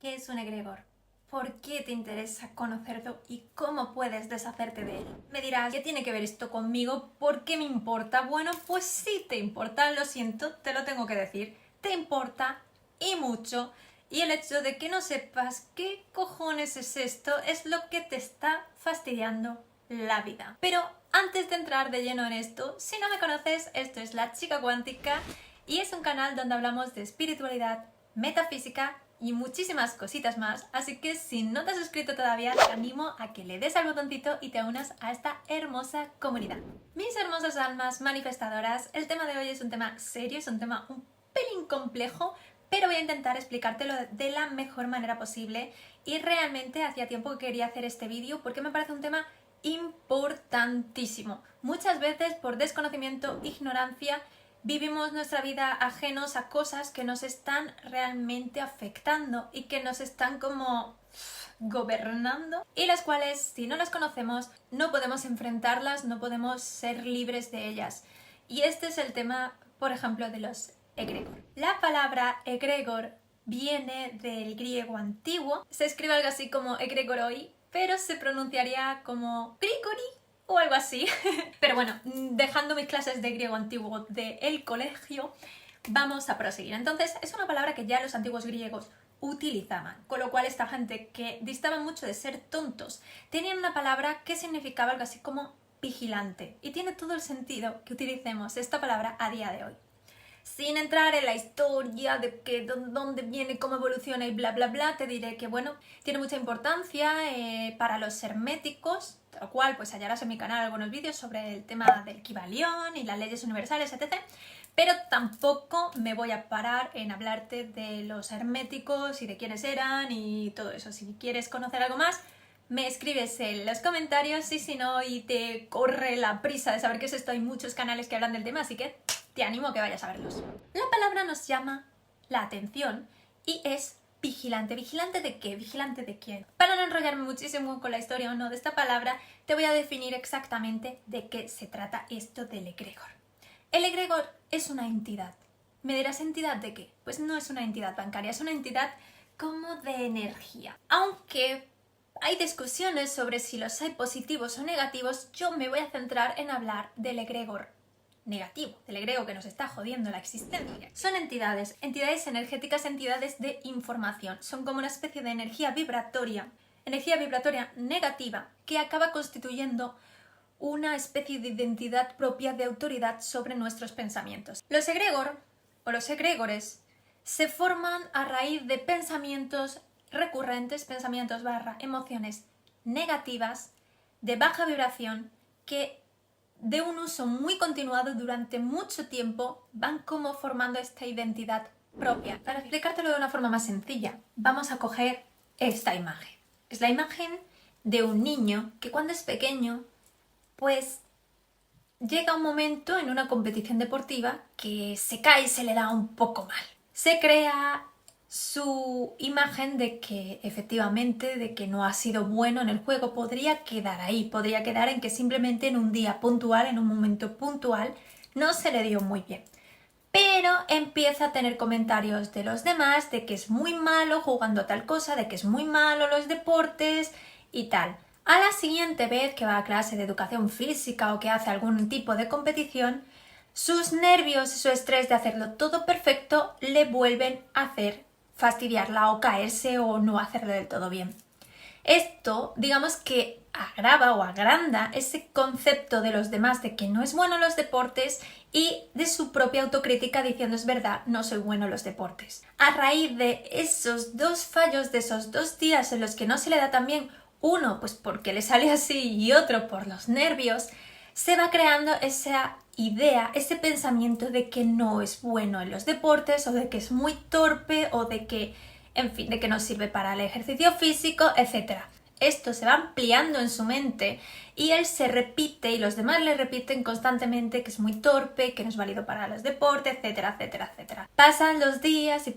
¿Qué es un egregor? ¿Por qué te interesa conocerlo y cómo puedes deshacerte de él? Me dirás, ¿qué tiene que ver esto conmigo? ¿Por qué me importa? Bueno, pues sí te importa, lo siento, te lo tengo que decir. Te importa y mucho. Y el hecho de que no sepas qué cojones es esto es lo que te está fastidiando la vida. Pero antes de entrar de lleno en esto, si no me conoces, esto es La Chica Cuántica y es un canal donde hablamos de espiritualidad, metafísica y muchísimas cositas más, así que si no te has suscrito todavía te animo a que le des al botoncito y te unas a esta hermosa comunidad. Mis hermosas almas manifestadoras, el tema de hoy es un tema serio, es un tema un pelín complejo, pero voy a intentar explicártelo de la mejor manera posible y realmente hacía tiempo que quería hacer este vídeo porque me parece un tema importantísimo. Muchas veces por desconocimiento, ignorancia, vivimos nuestra vida ajenos a cosas que nos están realmente afectando y que nos están como gobernando y las cuales si no las conocemos no podemos enfrentarlas, no podemos ser libres de ellas. Y este es el tema, por ejemplo, de los egregor. La palabra egregor viene del griego antiguo, se escribe algo así como egregoroi, pero se pronunciaría como grigori o algo así. Pero bueno, dejando mis clases de griego antiguo del colegio, vamos a proseguir. Entonces, es una palabra que ya los antiguos griegos utilizaban, con lo cual esta gente que distaba mucho de ser tontos, tenían una palabra que significaba algo así como vigilante. Y tiene todo el sentido que utilicemos esta palabra a día de hoy. Sin entrar en la historia de que dónde viene, cómo evoluciona y bla bla bla, te diré que bueno, tiene mucha importancia para los herméticos, tal cual pues hallarás en mi canal algunos vídeos sobre el tema del Kybalión y las leyes universales, etc. Pero tampoco me voy a parar en hablarte de los herméticos y de quiénes eran y todo eso. Si quieres conocer algo más, me escribes en los comentarios y si no y te corre la prisa de saber qué es esto, hay muchos canales que hablan del tema, así que te animo a que vayas a verlos. La palabra nos llama la atención y es vigilante. ¿Vigilante de qué? ¿Vigilante de quién? Para no enrollarme muchísimo con la historia o no de esta palabra, te voy a definir exactamente de qué se trata esto del egregor. El egregor es una entidad. ¿Me dirás entidad de qué? Pues no es una entidad bancaria, es una entidad como de energía. Aunque hay discusiones sobre si los hay positivos o negativos, yo me voy a centrar en hablar del egregor negativo, del egregor que nos está jodiendo la existencia. Son entidades energéticas, entidades de información. Son como una especie de energía vibratoria negativa que acaba constituyendo una especie de identidad propia de autoridad sobre nuestros pensamientos. Los egregor o los egregores se forman a raíz de pensamientos recurrentes, pensamientos / emociones negativas de baja vibración que de un uso muy continuado durante mucho tiempo van como formando esta identidad propia. Para explicártelo de una forma más sencilla, vamos a coger esta imagen. Es la imagen de un niño que cuando es pequeño, pues llega un momento en una competición deportiva que se cae y se le da un poco mal. Se crea su imagen de que efectivamente, de que no ha sido bueno en el juego, podría quedar ahí, podría quedar en que simplemente en un día puntual, en un momento puntual, no se le dio muy bien. Pero empieza a tener comentarios de los demás de que es muy malo jugando a tal cosa, de que es muy malo los deportes y tal. A la siguiente vez que va a clase de educación física o que hace algún tipo de competición, sus nervios y su estrés de hacerlo todo perfecto le vuelven a hacer fastidiarla o caerse o no hacerlo del todo bien. Esto, digamos que agrava o agranda ese concepto de los demás de que no es bueno los deportes y de su propia autocrítica diciendo es verdad, no soy bueno en los deportes. A raíz de esos dos fallos, de esos 2 días en los que no se le da tan bien, uno pues porque le sale así y otro por los nervios, se va creando esa idea, ese pensamiento de que no es bueno en los deportes o de que es muy torpe o de que, en fin, de que no sirve para el ejercicio físico, etc. Esto se va ampliando en su mente y él se repite y los demás le repiten constantemente que es muy torpe, que no es válido para los deportes, etcétera, etcétera, etcétera. Pasan los días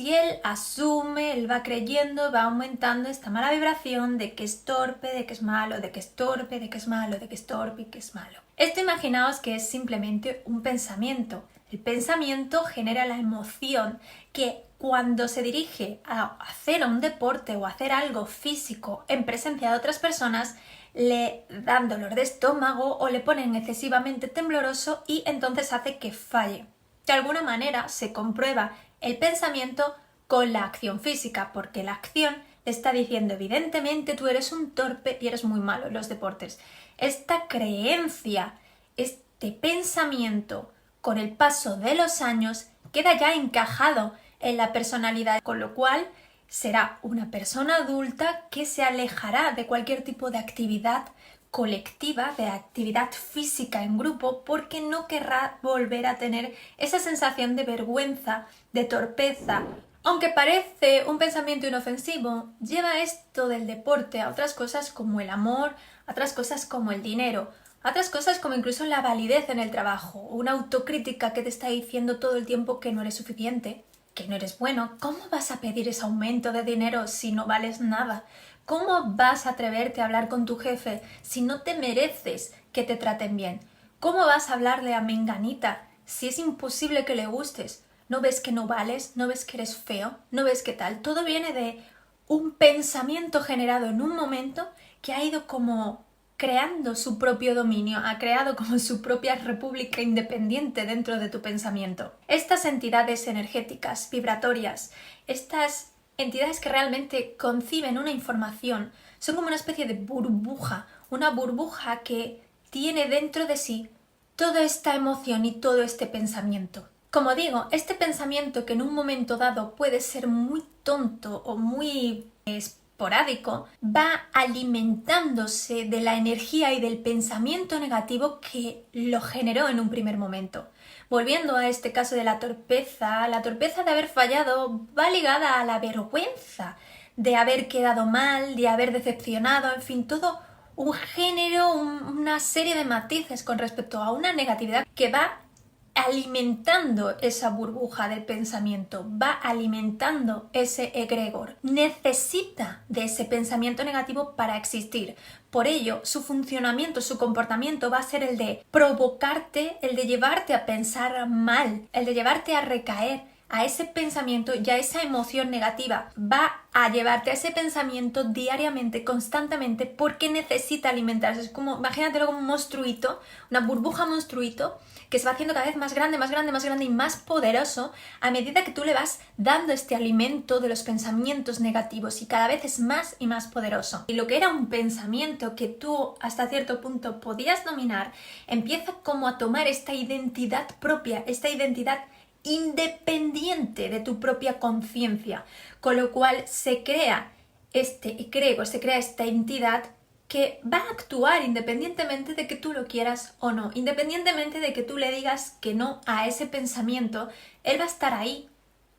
y él asume, él va creyendo, va aumentando esta mala vibración de que es torpe, de que es malo, de que es torpe, de que es malo, de que es torpe y que es malo. Esto imaginaos que es simplemente un pensamiento. El pensamiento genera la emoción que cuando se dirige a hacer un deporte o hacer algo físico en presencia de otras personas, le dan dolor de estómago o le ponen excesivamente tembloroso y entonces hace que falle. De alguna manera se comprueba el pensamiento con la acción física, porque la acción le está diciendo evidentemente tú eres un torpe y eres muy malo en los deportes. Esta creencia, este pensamiento, con el paso de los años, queda ya encajado en la personalidad, con lo cual será una persona adulta que se alejará de cualquier tipo de actividad colectiva, de actividad física en grupo, porque no querrá volver a tener esa sensación de vergüenza, de torpeza. Aunque parece un pensamiento inofensivo, lleva esto del deporte a otras cosas como el amor, a otras cosas como el dinero, a otras cosas como incluso la validez en el trabajo, una autocrítica que te está diciendo todo el tiempo que no eres suficiente, que no eres bueno. ¿Cómo vas a pedir ese aumento de dinero si no vales nada? ¿Cómo vas a atreverte a hablar con tu jefe si no te mereces que te traten bien? ¿Cómo vas a hablarle a Menganita si es imposible que le gustes? ¿No ves que no vales? ¿No ves que eres feo? ¿No ves qué tal? Todo viene de un pensamiento generado en un momento que ha ido como creando su propio dominio, ha creado como su propia república independiente dentro de tu pensamiento. Estas entidades energéticas, vibratorias, estas entidades que realmente conciben una información, son como una especie de burbuja, una burbuja que tiene dentro de sí toda esta emoción y todo este pensamiento. Como digo, este pensamiento que en un momento dado puede ser muy tonto o muy esporádico, va alimentándose de la energía y del pensamiento negativo que lo generó en un primer momento. Volviendo a este caso de la torpeza de haber fallado va ligada a la vergüenza de haber quedado mal, de haber decepcionado, en fin, todo un género, una serie de matices con respecto a una negatividad que va alimentando esa burbuja del pensamiento, va alimentando ese egregor. Necesita de ese pensamiento negativo para existir. Por ello, su funcionamiento, su comportamiento va a ser el de provocarte, el de llevarte a pensar mal, el de llevarte a recaer a ese pensamiento y a esa emoción negativa. Va a llevarte a ese pensamiento diariamente, constantemente, porque necesita alimentarse. Es como, imagínatelo como un monstruito, una burbuja monstruito, que se va haciendo cada vez más grande, más grande, más grande y más poderoso a medida que tú le vas dando este alimento de los pensamientos negativos, y cada vez es más y más poderoso. Y lo que era un pensamiento que tú hasta cierto punto podías dominar, empieza como a tomar esta identidad propia, esta identidad independiente de tu propia conciencia, con lo cual se crea este egregor, se crea esta entidad que va a actuar independientemente de que tú lo quieras o no, independientemente de que tú le digas que no a ese pensamiento, él va a estar ahí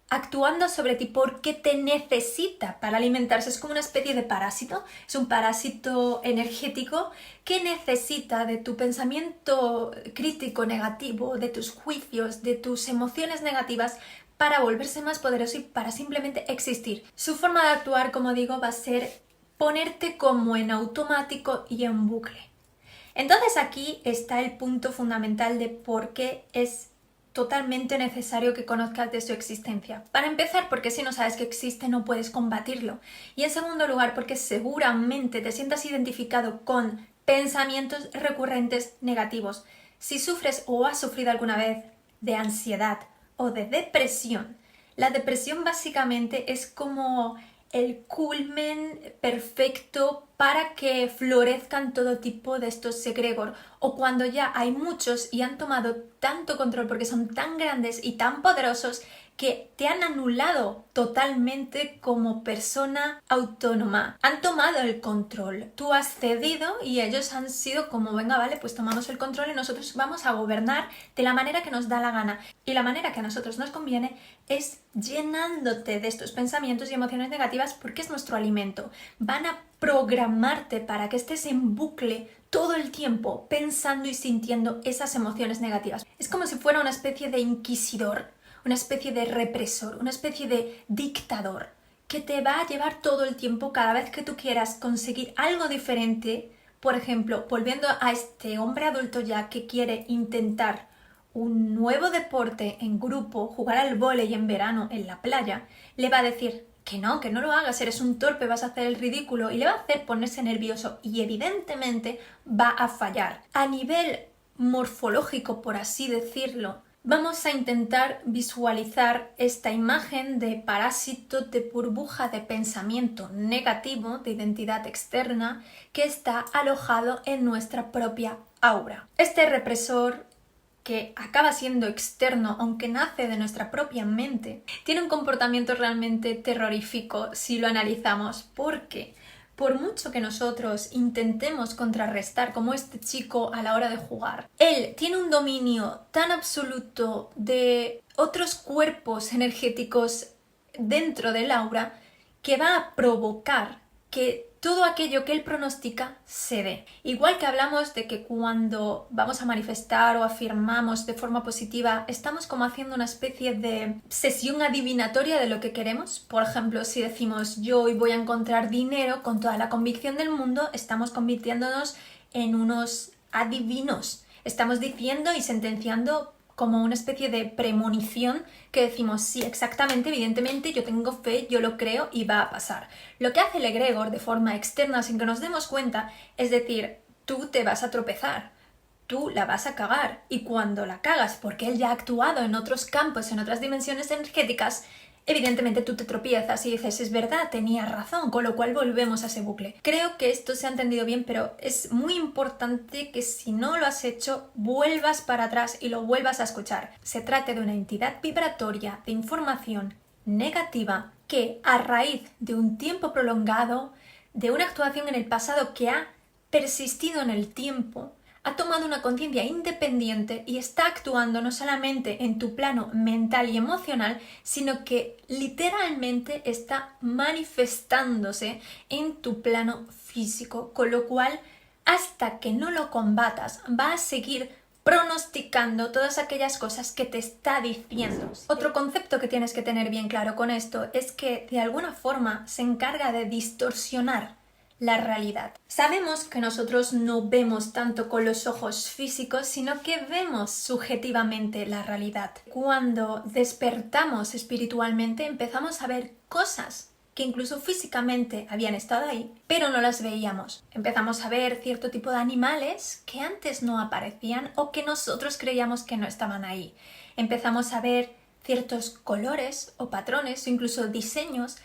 actuando sobre ti porque te necesita para alimentarse. Es como una especie de parásito, es un parásito energético que necesita de tu pensamiento crítico negativo, de tus juicios, de tus emociones negativas para volverse más poderoso y para simplemente existir. Su forma de actuar, como digo, va a ser ponerte como en automático y en bucle. Entonces aquí está el punto fundamental de por qué es totalmente necesario que conozcas de su existencia. Para empezar, porque si no sabes que existe no puedes combatirlo. Y en segundo lugar, porque seguramente te sientas identificado con pensamientos recurrentes negativos. Si sufres o has sufrido alguna vez de ansiedad o de depresión, la depresión básicamente es como el culmen perfecto para que florezcan todo tipo de estos egregor, o cuando ya hay muchos y han tomado tanto control porque son tan grandes y tan poderosos que te han anulado totalmente como persona autónoma. Han tomado el control, tú has cedido y ellos han sido como, venga, vale, pues tomamos el control y nosotros vamos a gobernar de la manera que nos da la gana. Y la manera que a nosotros nos conviene es llenándote de estos pensamientos y emociones negativas porque es nuestro alimento. Van a programarte para que estés en bucle todo el tiempo pensando y sintiendo esas emociones negativas. Es como si fuera una especie de inquisidor, una especie de represor, una especie de dictador que te va a llevar todo el tiempo cada vez que tú quieras conseguir algo diferente. Por ejemplo, volviendo a este hombre adulto ya que quiere intentar un nuevo deporte en grupo, jugar al vóley en verano en la playa, le va a decir que no lo hagas, eres un torpe, vas a hacer el ridículo y le va a hacer ponerse nervioso y evidentemente va a fallar. A nivel morfológico, por así decirlo, vamos a intentar visualizar esta imagen de parásito, de burbuja de pensamiento negativo, de identidad externa, que está alojado en nuestra propia aura. Este represor, que acaba siendo externo, aunque nace de nuestra propia mente, tiene un comportamiento realmente terrorífico si lo analizamos, porque por mucho que nosotros intentemos contrarrestar, como este chico a la hora de jugar, él tiene un dominio tan absoluto de otros cuerpos energéticos dentro del aura que va a provocar que todo aquello que él pronostica se dé. Igual que hablamos de que cuando vamos a manifestar o afirmamos de forma positiva, estamos como haciendo una especie de sesión adivinatoria de lo que queremos. Por ejemplo, si decimos yo hoy voy a encontrar dinero con toda la convicción del mundo, estamos convirtiéndonos en unos adivinos. Estamos diciendo y sentenciando como una especie de premonición que decimos, sí, exactamente, evidentemente, yo tengo fe, yo lo creo y va a pasar. Lo que hace el egregor de forma externa sin que nos demos cuenta es decir, tú te vas a tropezar, tú la vas a cagar y cuando la cagas porque él ya ha actuado en otros campos, en otras dimensiones energéticas, evidentemente tú te tropiezas y dices, es verdad, tenía razón, con lo cual volvemos a ese bucle. Creo que esto se ha entendido bien, pero es muy importante que si no lo has hecho, vuelvas para atrás y lo vuelvas a escuchar. Se trata de una entidad vibratoria de información negativa que a raíz de un tiempo prolongado, de una actuación en el pasado que ha persistido en el tiempo, ha tomado una conciencia independiente y está actuando no solamente en tu plano mental y emocional, sino que literalmente está manifestándose en tu plano físico, con lo cual hasta que no lo combatas va a seguir pronosticando todas aquellas cosas que te está diciendo. Otro concepto que tienes que tener bien claro con esto es que de alguna forma se encarga de distorsionar la realidad. Sabemos que nosotros no vemos tanto con los ojos físicos, sino que vemos subjetivamente la realidad. Cuando despertamos espiritualmente empezamos a ver cosas que incluso físicamente habían estado ahí, pero no las veíamos. Empezamos a ver cierto tipo de animales que antes no aparecían o que nosotros creíamos que no estaban ahí. Empezamos a ver ciertos colores o patrones o incluso diseños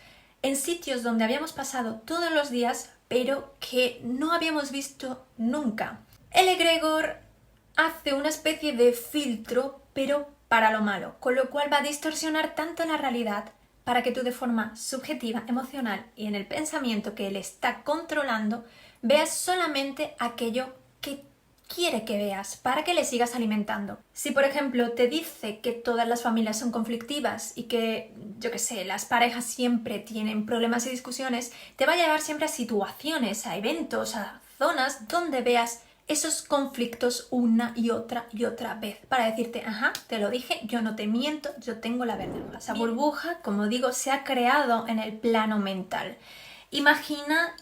en sitios donde habíamos pasado todos los días, pero que no habíamos visto nunca. El egregor hace una especie de filtro, pero para lo malo, con lo cual va a distorsionar tanto la realidad para que tú de forma subjetiva, emocional y en el pensamiento que él está controlando, veas solamente aquello que quiere que veas para que le sigas alimentando. Si por ejemplo te dice que todas las familias son conflictivas y que, yo qué sé, las parejas siempre tienen problemas y discusiones, te va a llevar siempre a situaciones, a eventos, a zonas donde veas esos conflictos una y otra vez para decirte, ajá, te lo dije, yo no te miento, yo tengo la verdad. Esa burbuja, como digo, se ha creado en el plano mental. Imagina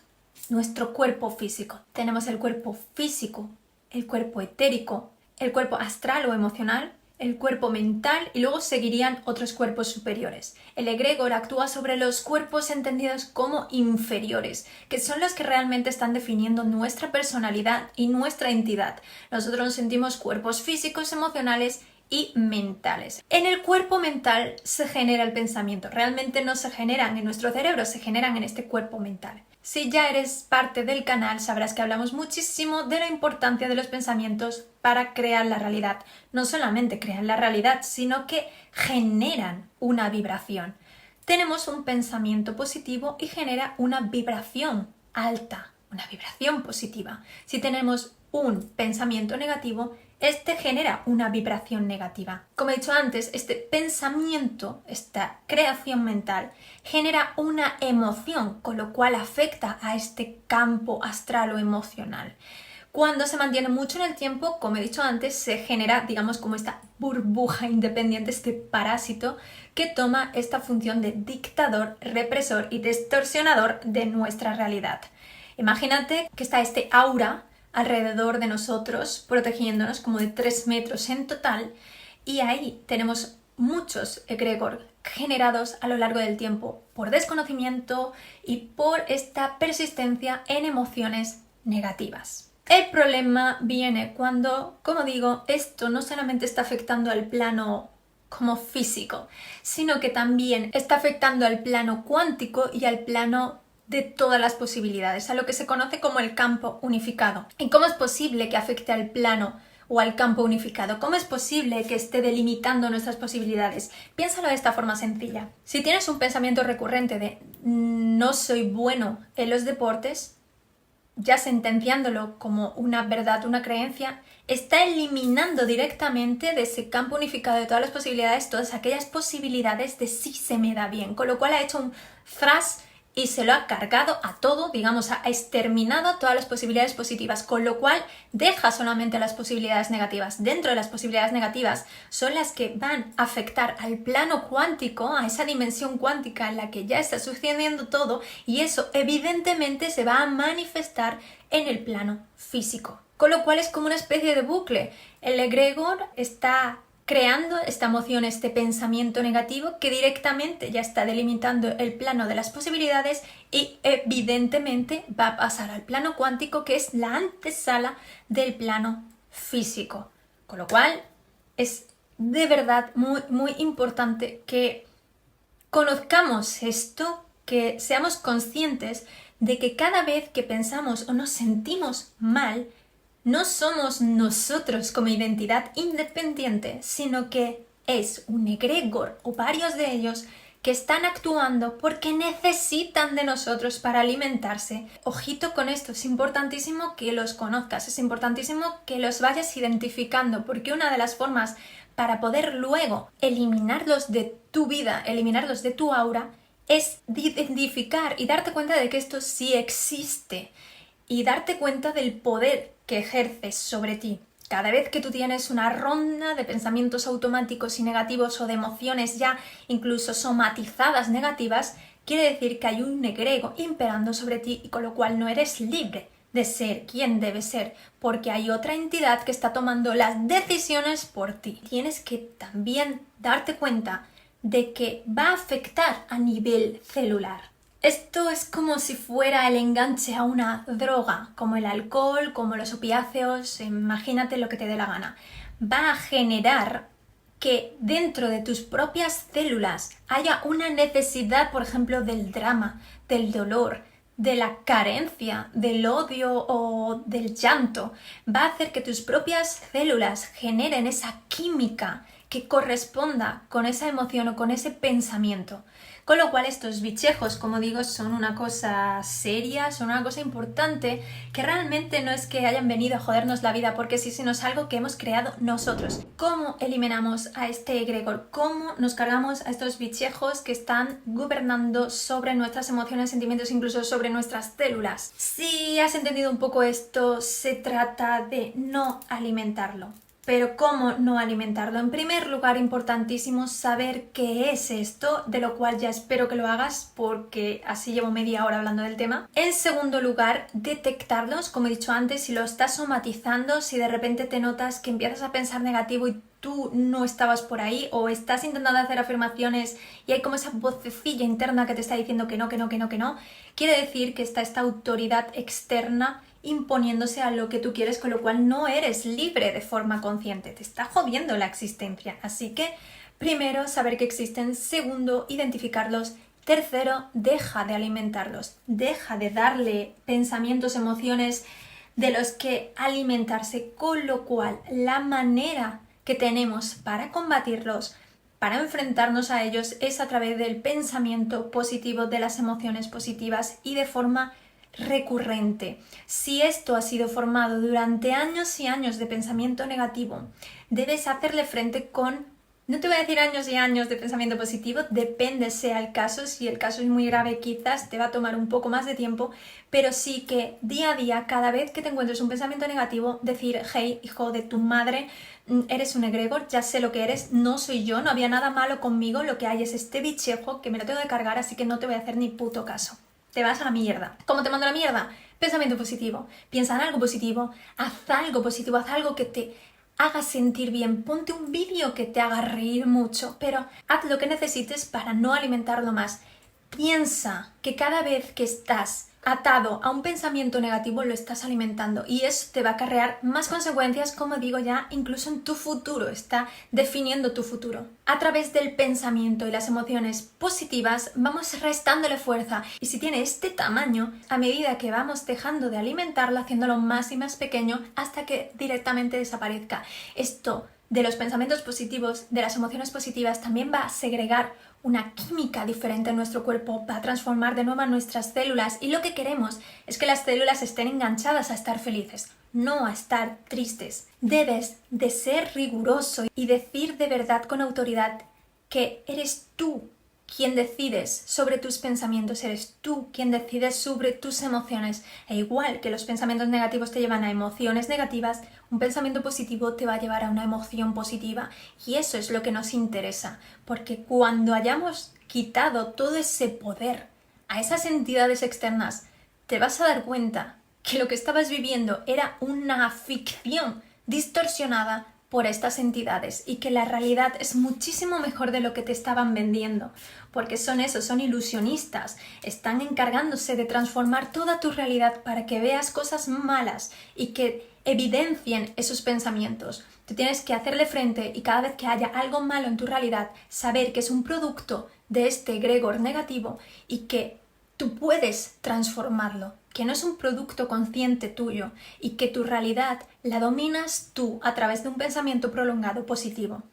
nuestro cuerpo físico. Tenemos el cuerpo físico, el cuerpo etérico, el cuerpo astral o emocional, el cuerpo mental y luego seguirían otros cuerpos superiores. El egregor actúa sobre los cuerpos entendidos como inferiores, que son los que realmente están definiendo nuestra personalidad y nuestra entidad. Nosotros nos sentimos cuerpos físicos, emocionales y mentales. En el cuerpo mental se genera el pensamiento. Realmente no se generan en nuestro cerebro, se generan en este cuerpo mental. Si ya eres parte del canal, sabrás que hablamos muchísimo de la importancia de los pensamientos para crear la realidad. No solamente crean la realidad, sino que generan una vibración. Tenemos un pensamiento positivo y genera una vibración alta, una vibración positiva. Si tenemos un pensamiento negativo, este genera una vibración negativa. Como he dicho antes, este pensamiento, esta creación mental, genera una emoción, con lo cual afecta a este campo astral o emocional. Cuando se mantiene mucho en el tiempo, como he dicho antes, se genera, digamos, como esta burbuja independiente, este parásito que toma esta función de dictador, represor y distorsionador de nuestra realidad. Imagínate que está este aura alrededor de nosotros, protegiéndonos como de 3 metros en total, Y ahí tenemos muchos egregor generados a lo largo del tiempo por desconocimiento y por esta persistencia en emociones negativas. El problema viene cuando, como digo, esto no solamente está afectando al plano como físico, sino que también está afectando al plano cuántico y al plano de todas las posibilidades, a lo que se conoce como el campo unificado. ¿Y cómo es posible que afecte al plano o al campo unificado? ¿Cómo es posible que esté delimitando nuestras posibilidades? Piénsalo de esta forma sencilla. Si tienes un pensamiento recurrente de no soy bueno en los deportes, ya sentenciándolo como una verdad, una creencia, está eliminando directamente de ese campo unificado de todas las posibilidades, todas aquellas posibilidades de sí se me da bien, con lo cual ha hecho un thrash y se lo ha cargado a todo, digamos, ha exterminado todas las posibilidades positivas, con lo cual deja solamente las posibilidades negativas. Dentro de las posibilidades negativas son las que van a afectar al plano cuántico, a esa dimensión cuántica en la que ya está sucediendo todo, y eso evidentemente se va a manifestar en el plano físico. Con lo cual es como una especie de bucle. El egregor está creando esta emoción, este pensamiento negativo que directamente ya está delimitando el plano de las posibilidades y evidentemente va a pasar al plano cuántico, que es la antesala del plano físico. Con lo cual es de verdad muy, muy importante que conozcamos esto, que seamos conscientes de que cada vez que pensamos o nos sentimos mal, no somos nosotros como identidad independiente, sino que es un egregor o varios de ellos que están actuando porque necesitan de nosotros para alimentarse. Ojito con esto, es importantísimo que los conozcas, es importantísimo que los vayas identificando, porque una de las formas para poder luego eliminarlos de tu vida, eliminarlos de tu aura, es identificar y darte cuenta de que esto sí existe y darte cuenta del poder que ejerces sobre ti. Cada vez que tú tienes una ronda de pensamientos automáticos y negativos o de emociones ya incluso somatizadas negativas, quiere decir que hay un egregor imperando sobre ti y con lo cual no eres libre de ser quien debes ser, porque hay otra entidad que está tomando las decisiones por ti. Tienes que también darte cuenta de que va a afectar a nivel celular. Esto es como si fuera el enganche a una droga, como el alcohol, como los opiáceos, imagínate lo que te dé la gana. Va a generar que dentro de tus propias células haya una necesidad, por ejemplo, del drama, del dolor, de la carencia, del odio o del llanto. Va a hacer que tus propias células generen esa química que corresponda con esa emoción o con ese pensamiento. Con lo cual estos bichejos, como digo, son una cosa seria, son una cosa importante, que realmente no es que hayan venido a jodernos la vida porque sí, sino es algo que hemos creado nosotros. ¿Cómo eliminamos a este egregor? ¿Cómo nos cargamos a estos bichejos que están gobernando sobre nuestras emociones, sentimientos, incluso sobre nuestras células? Si has entendido un poco esto, se trata de no alimentarlo. Pero ¿cómo no alimentarlo? En primer lugar, importantísimo saber qué es esto, de lo cual ya espero que lo hagas porque así llevo media hora hablando del tema. En segundo lugar, detectarlos, como he dicho antes, si lo estás somatizando, si de repente te notas que empiezas a pensar negativo y tú no estabas por ahí, o estás intentando hacer afirmaciones y hay como esa vocecilla interna que te está diciendo que no, que no, que no, que no, quiere decir que está esta autoridad externa imponiéndose a lo que tú quieres, con lo cual no eres libre de forma consciente, te está jodiendo la existencia. Así que, primero, saber que existen. Segundo, identificarlos. Tercero, deja de alimentarlos, deja de darle pensamientos, emociones de los que alimentarse, con lo cual la manera que tenemos para combatirlos, para enfrentarnos a ellos, es a través del pensamiento positivo, de las emociones positivas y de forma recurrente. Si esto ha sido formado durante años y años de pensamiento negativo, debes hacerle frente con, no te voy a decir años y años de pensamiento positivo, depende sea el caso. Si el caso es muy grave, quizás te va a tomar un poco más de tiempo, pero sí que día a día, cada vez que te encuentres un pensamiento negativo, decir: hey, hijo de tu madre, eres un egregor, ya sé lo que eres, no soy yo, no había nada malo conmigo, lo que hay es este bichejo que me lo tengo que cargar, así que no te voy a hacer ni puto caso. Te vas a la mierda. ¿Cómo te mando a la mierda? Pensamiento positivo. Piensa en algo positivo, haz algo positivo, haz algo que te haga sentir bien, ponte un vídeo que te haga reír mucho, pero haz lo que necesites para no alimentarlo más. Piensa que cada vez que estás atado a un pensamiento negativo lo estás alimentando y eso te va a acarrear más consecuencias, como digo ya, incluso en tu futuro, está definiendo tu futuro. A través del pensamiento y las emociones positivas vamos restándole fuerza y si tiene este tamaño, a medida que vamos dejando de alimentarlo, haciéndolo más y más pequeño hasta que directamente desaparezca. Esto de los pensamientos positivos, de las emociones positivas, también va a segregar una química diferente en nuestro cuerpo, va a transformar de nuevo a nuestras células y lo que queremos es que las células estén enganchadas a estar felices, no a estar tristes. Debes de ser riguroso y decir de verdad con autoridad que eres tú quien decides sobre tus pensamientos, eres tú quien decides sobre tus emociones. E igual que los pensamientos negativos te llevan a emociones negativas, un pensamiento positivo te va a llevar a una emoción positiva. Y eso es lo que nos interesa, porque cuando hayamos quitado todo ese poder a esas entidades externas, te vas a dar cuenta que lo que estabas viviendo era una ficción distorsionada por estas entidades y que la realidad es muchísimo mejor de lo que te estaban vendiendo, porque son ilusionistas, están encargándose de transformar toda tu realidad para que veas cosas malas y que evidencien esos pensamientos. Tú tienes que hacerle frente y cada vez que haya algo malo en tu realidad, saber que es un producto de este egregor negativo y que tú puedes transformarlo, que no es un producto consciente tuyo y que tu realidad la dominas tú a través de un pensamiento prolongado positivo.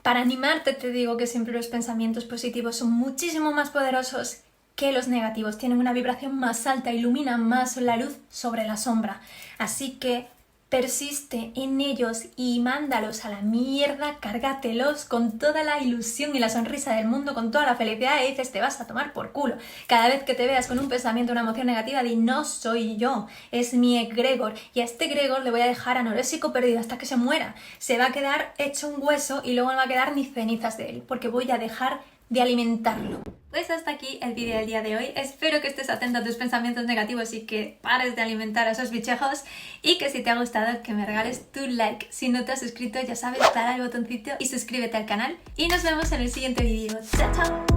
Para animarte te digo que siempre los pensamientos positivos son muchísimo más poderosos que los negativos, tienen una vibración más alta, iluminan más la luz sobre la sombra. Así que persiste en ellos y mándalos a la mierda, cárgatelos con toda la ilusión y la sonrisa del mundo, con toda la felicidad y dices, te vas a tomar por culo. Cada vez que te veas con un pensamiento, una emoción negativa, di, no soy yo, es mi egregor y a este egregor le voy a dejar anoréxico perdido hasta que se muera. Se va a quedar hecho un hueso y luego no va a quedar ni cenizas de él, porque voy a dejar de alimentarlo. Pues hasta aquí el vídeo del día de hoy. Espero que estés atento a tus pensamientos negativos y que pares de alimentar a esos bichejos y que si te ha gustado que me regales tu like. Si no te has suscrito ya sabes, dale al botoncito y suscríbete al canal y nos vemos en el siguiente vídeo. ¡Chao, chao!